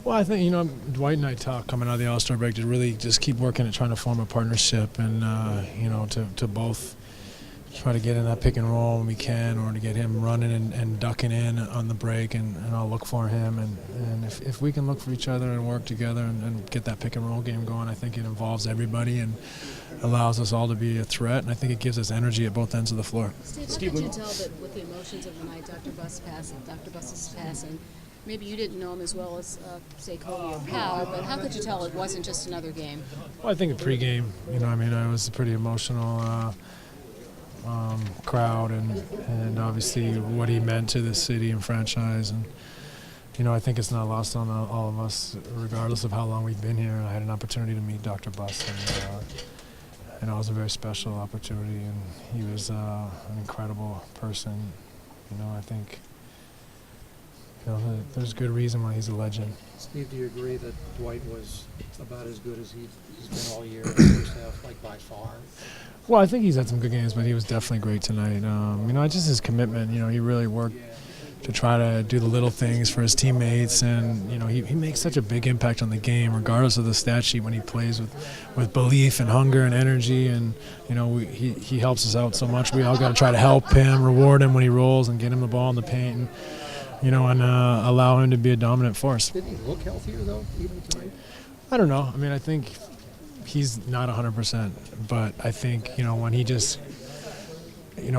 Well, I think, Dwight and I talked coming out of the All-Star break to really just keep working at trying to form a partnership and, to both try to get in that pick and roll when we can, or to get him running and ducking in on the break, and I'll look for him. And if we can look for each other and work together and get that pick and roll game going, I think it involves everybody and allows us all to be a threat, and I think it gives us energy at both ends of the floor. Steve, how could you tell that with the emotions of the night, Dr. Buss's passing, maybe you didn't know him as well as, say, Cody or Powell, but how could you tell it wasn't just another game? Well, I think the pregame, it was a pretty emotional crowd, and obviously what he meant to the city and franchise, and I think it's not lost on all of us, regardless of how long we've been here. I had an opportunity to meet Dr. Buss, and it was a very special opportunity, and he was an incredible person. I think there's good reason why he's a legend. Steve, do you agree that Dwight was about as good as he's been all year in the first half, like by far? Well, I think he's had some good games, but he was definitely great tonight. Just his commitment. He really worked to try to do the little things for his teammates, and he makes such a big impact on the game, regardless of the stat sheet, when he plays with belief and hunger and energy. And he helps us out so much. We all got to try to help him, reward him when he rolls, and get him the ball in the paint, and allow him to be a dominant force. Did he look healthier though, even tonight? I don't know. I think he's not 100%, but I think when he just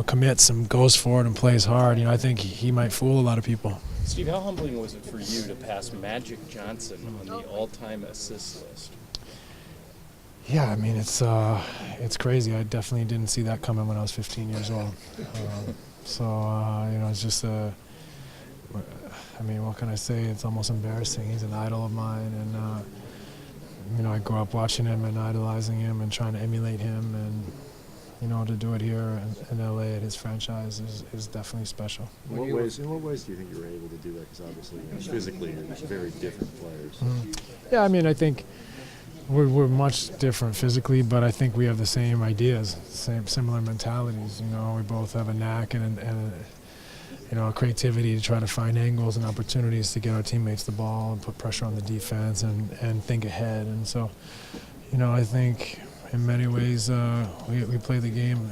commits and goes for it and plays hard, I think he might fool a lot of people. Steve, how humbling was it for you to pass Magic Johnson on the all-time assist list? Yeah, it's crazy. I definitely didn't see that coming when I was 15 years old. It's just what can I say? It's almost embarrassing. He's an idol of mine, and I grew up watching him and idolizing him and trying to emulate him, and to do it here in LA at his franchise is definitely special. In what ways do you think you were able to do that? Because obviously, physically, you're very different players. Mm-hmm. Yeah, I think we're much different physically, but I think we have the same ideas, similar mentalities. We both have a knack and a creativity to try to find angles and opportunities to get our teammates the ball and put pressure on the defense and think ahead. And so, I think in many ways we play the game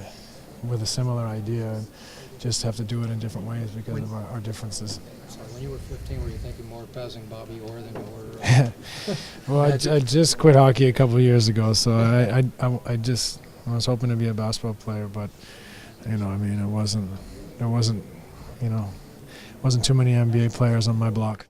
with a similar idea, and just have to do it in different ways because of our differences. So when you were 15, were you thinking more passing Bobby Orr than you were? Well, I just quit hockey a couple of years ago, so I was hoping to be a basketball player, but it wasn't too many NBA players on my block.